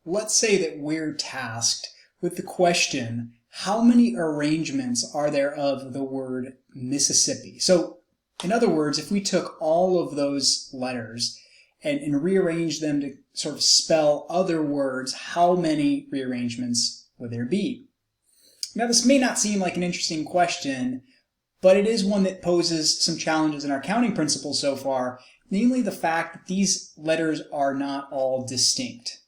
Let's say that we're tasked with the question, how many arrangements are there of the word Mississippi? So, in other words, if we took all of those letters and rearranged them to sort of spell other words, how many rearrangements would there be? Now, this may not seem like an interesting question, but it is one that poses some challenges in our counting principles so far, namely the fact that these letters are not all distinct.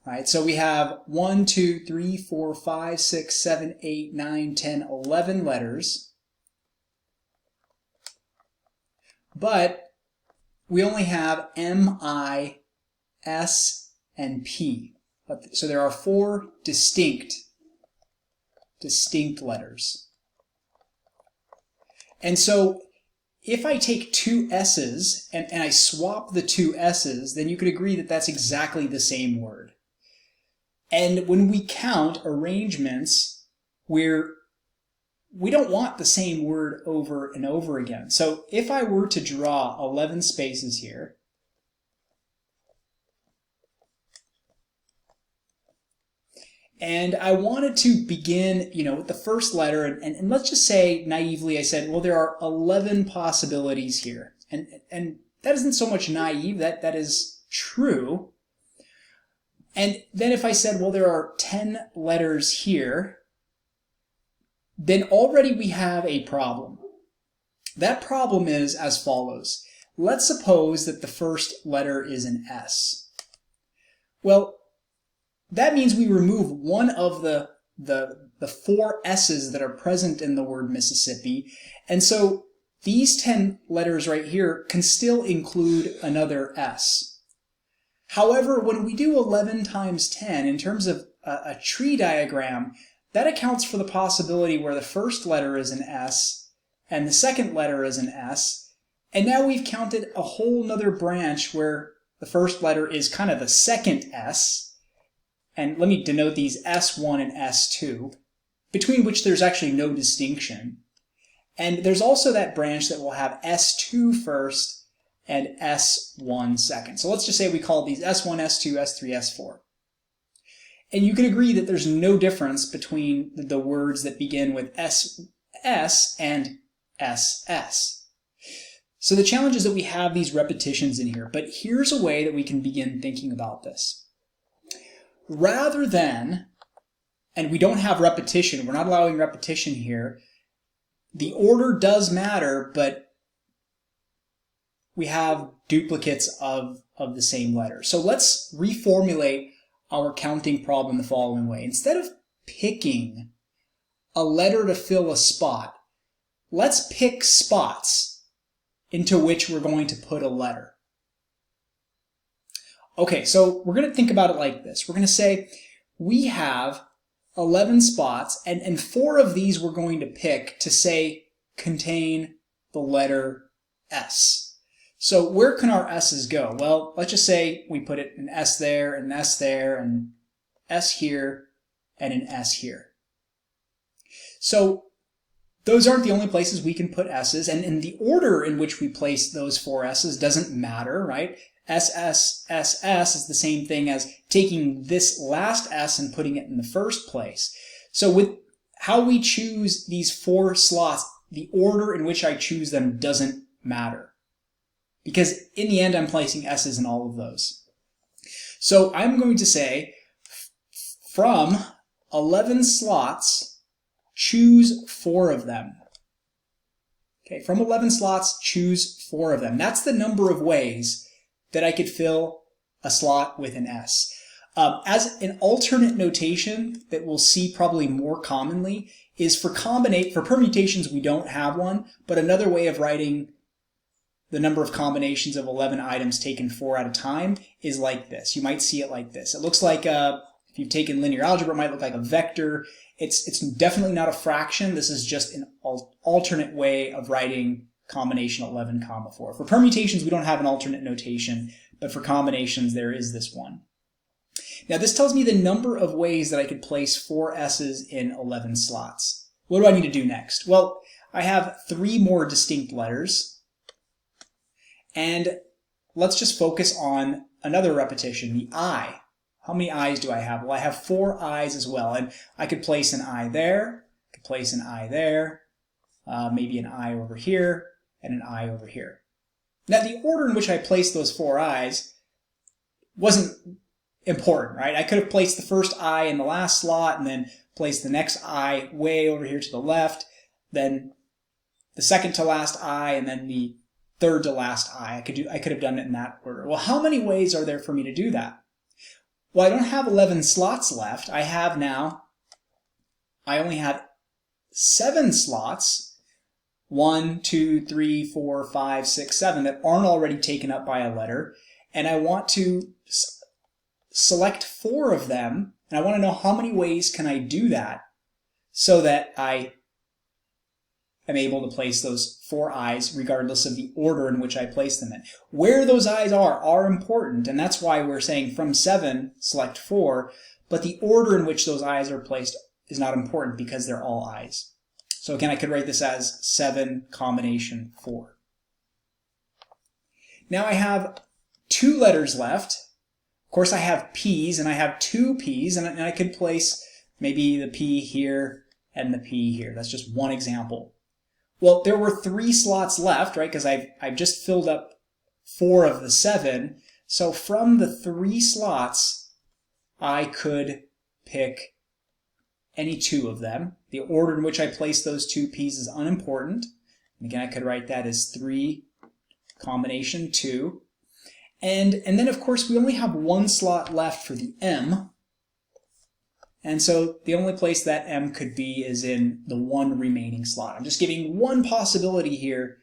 Right, so we have 1, 2, 3, 4, 5, 6, 7, 8, 9, 10, 11 letters. But we only have M, I, S, and P. So there are 4 distinct letters. And so if I take 2 S's and I swap the 2 S's, then you could agree that that's exactly the same word. And when we count arrangements, we don't want the same word over and over again. So if I were to draw 11 spaces here, and I wanted to begin, with the first letter, and let's just say naively I said, well, there are 11 possibilities here. And that isn't so much naive, that is true. And then if I said, well, there are 10 letters here, then already we have a problem. That problem is as follows. Let's suppose that the first letter is an S. Well, that means we remove one of the 4 S's that are present in the word Mississippi, and so these 10 letters right here can still include another S. However, when we do 11 times 10, in terms of a tree diagram, that accounts for the possibility where the first letter is an S and the second letter is an S, and now we've counted a whole nother branch where the first letter is kind of the second S, and let me denote these S1 and S2, between which there's actually no distinction. And there's also that branch that will have S2 first and S1 second. So let's just say we call these S1, S2, S3, S4. And you can agree that there's no difference between the words that begin with SS and SS. So the challenge is that we have these repetitions in here, but here's a way that we can begin thinking about this. Rather than, and we don't have repetition, we're not allowing repetition here, the order does matter, but we have duplicates of the same letter. So let's reformulate our counting problem the following way. Instead of picking a letter to fill a spot, let's pick spots into which we're going to put a letter. Okay, so we're going to think about it like this. We're going to say we have 11 spots, and 4 of these we're going to pick to say contain the letter S. So where can our S's go? Well, let's just say we put an S there, an S there, an S here, and an S here. So those aren't the only places we can put S's, and in the order in which we place those 4 S's doesn't matter, right? SS, SS is the same thing as taking this last S and putting it in the first place. So with how we choose these 4 slots, the order in which I choose them doesn't matter. Because in the end, I'm placing S's in all of those. So I'm going to say, from 11 slots, choose 4 of them. Okay, from 11 slots, choose 4 of them. That's the number of ways that I could fill a slot with an S. As an alternate notation that we'll see probably more commonly is for permutations, we don't have one, but another way of writing the number of combinations of 11 items taken 4 at a time is like this. You might see it like this. It looks like, if you've taken linear algebra, it might look like a vector. It's definitely not a fraction. This is just an alternate way of writing combination 11, 4. For permutations, we don't have an alternate notation, but for combinations, there is this one. Now, this tells me the number of ways that I could place 4 S's in 11 slots. What do I need to do next? Well, I have 3 more distinct letters. And let's just focus on another repetition, the I. How many I's do I have? Well, I have 4 I's as well, and I could place an I there, I could place an I there, maybe an I over here, and an I over here. Now, the order in which I placed those 4 I's wasn't important, right? I could have placed the first I in the last slot and then placed the next I way over here to the left, then the second to last I, and then the third to last I. I could have done it in that order. Well, how many ways are there for me to do that? Well, I don't have 11 slots left. I only have 7 slots, 1, 2, 3, 4, 5, 6, 7, that aren't already taken up by a letter, and I want to select 4 of them, and I want to know how many ways can I do that so that I am able to place those 4 I's regardless of the order in which I place them in. Where those I's are important, and that's why we're saying from 7, select 4, but the order in which those I's are placed is not important because they're all I's. So again, I could write this as 7 combination 4. Now I have 2 letters left. Of course, I have P's, and I have 2 P's, and I could place maybe the P here and the P here. That's just one example. Well, there were 3 slots left, right? Because I've just filled up 4 of the 7. So from the 3 slots, I could pick any 2 of them. The order in which I place those 2 P's is unimportant. And again, I could write that as 3 combination 2. And then, of course, we only have 1 slot left for the M. And so the only place that M could be is in the 1 remaining slot. I'm just giving one possibility here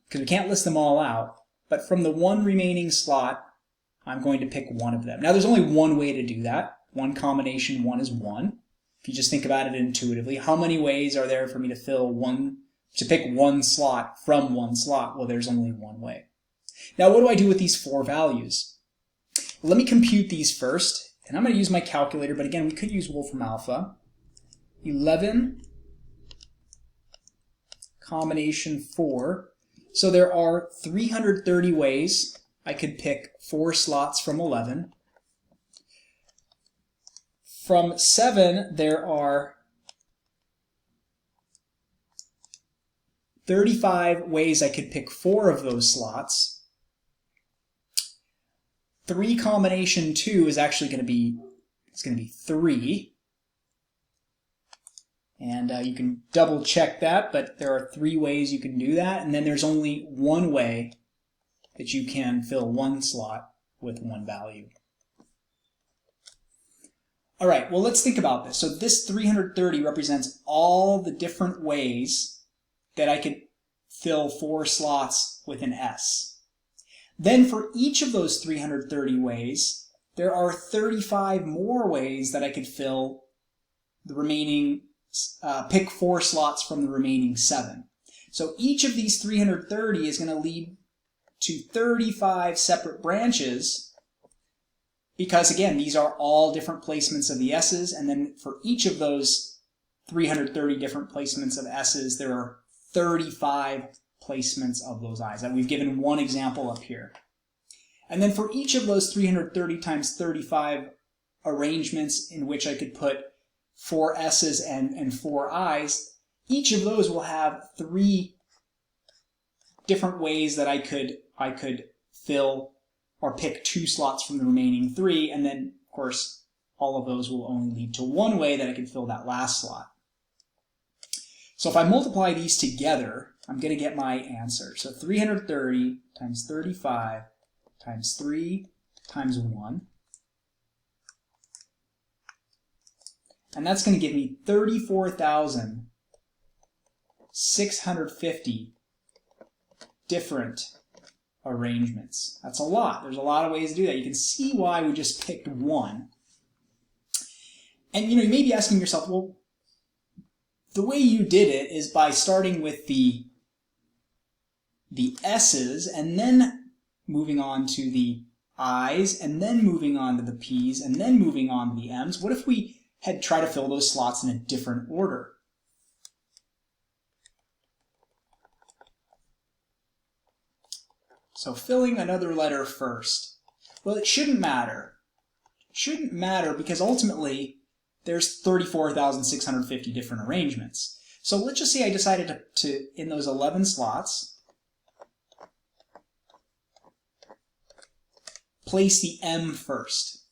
because we can't list them all out. But from the 1 remaining slot, I'm going to pick one of them. Now, there's only one way to do that. 1 combination 1 is 1. If you just think about it intuitively, how many ways are there for me to pick one slot from 1 slot? Well, there's only one way. Now, what do I do with these 4 values? Let me compute these first, and I'm going to use my calculator, but again, we could use Wolfram Alpha. 11 combination 4. So there are 330 ways I could pick 4 slots from 11. From 7, there are 35 ways I could pick 4 of those slots. 3 combination 2 is actually going to be 3. And you can double check that, but there are 3 ways you can do that. And then there's only one way that you can fill 1 slot with 1 value. All right, well, let's think about this. So this 330 represents all the different ways that I could fill 4 slots with an S. Then for each of those 330 ways, there are 35 more ways that I could fill the remaining, pick 4 slots from the remaining 7. So each of these 330 is going to lead to 35 separate branches because, again, these are all different placements of the S's, and then for each of those 330 different placements of S's, there are 35 placements of those I's. And we've given one example up here. And then for each of those 330 times 35 arrangements in which I could put 4 S's and 4 I's, each of those will have 3 different ways that I could fill or pick 2 slots from the remaining 3, and then, of course, all of those will only lead to one way that I can fill that last slot. So if I multiply these together, I'm going to get my answer. So 330 times 35 times 3 times 1. And that's going to give me 34,650 different arrangements. That's a lot. There's a lot of ways to do that. You can see why we just picked one. And you may be asking yourself, well, the way you did it is by starting with the S's and then moving on to the I's and then moving on to the P's and then moving on to the M's. What if we had tried to fill those slots in a different order? So filling another letter first. Well, it shouldn't matter shouldn't matter because ultimately there's 34,650 different arrangements. So let's just say I decided to in those 11 slots, place the M first.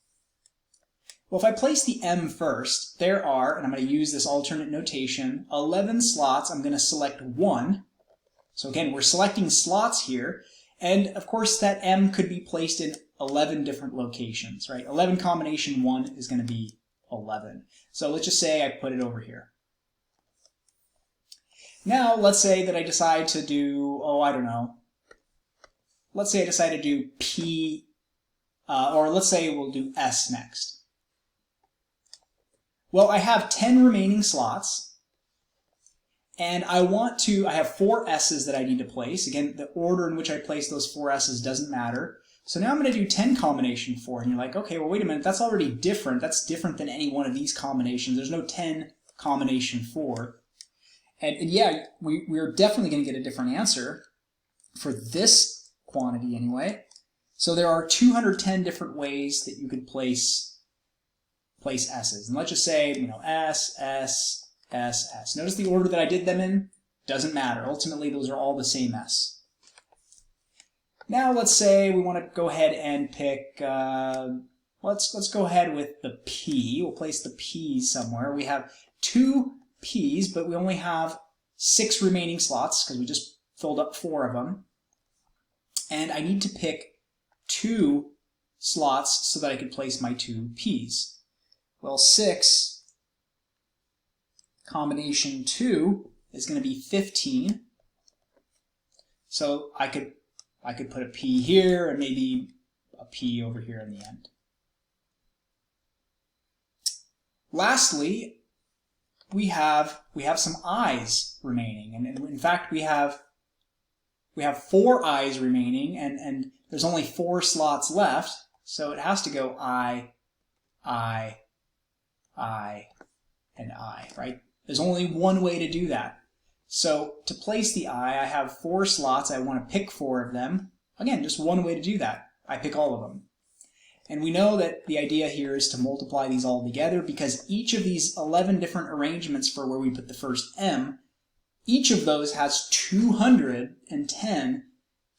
Well, if I place the M first, there are, and I'm going to use this alternate notation, 11 slots. I'm going to select 1. So again, we're selecting slots here. And of course, that M could be placed in 11 different locations, right? 11 combination 1 is going to be 11. So let's just say I put it over here. Now, let's say that I decide to do, I don't know. Let's say I decide to do P, or let's say we'll do S next. Well, I have 10 remaining slots, and I have 4 S's that I need to place. Again, the order in which I place those 4 S's doesn't matter. So now I'm going to do 10 combination 4, and you're like, okay, well, wait a minute, that's already different. That's different than any one of these combinations. There's no 10 combination 4. And yeah, we're definitely going to get a different answer for this quantity anyway. So there are 210 different ways that you could place S's. And let's just say, S, S, S, S. Notice the order that I did them in doesn't matter. Ultimately, those are all the same S. Now let's say we want to go ahead and pick, let's go ahead with the P. We'll place the P somewhere. We have 2 P's, but we only have 6 remaining slots because we just filled up 4 of them. And I need to pick 2 slots so that I can place my 2 P's. Well, 6 combination 2 is going to be 15. So I could put a P here and maybe a P over here in the end. Lastly, we have some I's remaining, and in fact we have 4 I's remaining, and there's only 4 slots left, so it has to go I, and I, right? There's only one way to do that. So to place the I have 4 slots. I want to pick 4 of them. Again, just one way to do that. I pick all of them. And we know that the idea here is to multiply these all together because each of these 11 different arrangements for where we put the first M, each of those has 210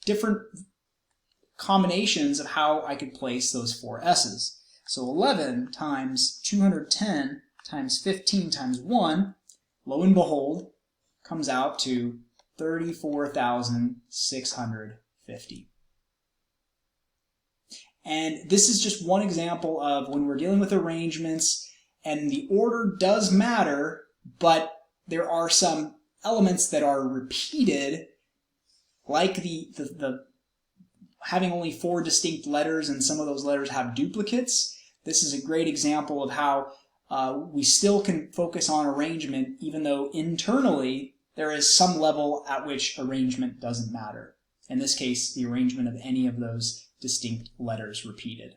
different combinations of how I could place those 4 S's. So 11 times 210 times 15 times 1, lo and behold, comes out to 34,650. And this is just one example of when we're dealing with arrangements, and the order does matter, but there are some elements that are repeated, like the having only 4 distinct letters, and some of those letters have duplicates. This is a great example of how we still can focus on arrangement, even though internally there is some level at which arrangement doesn't matter. In this case, the arrangement of any of those distinct letters repeated.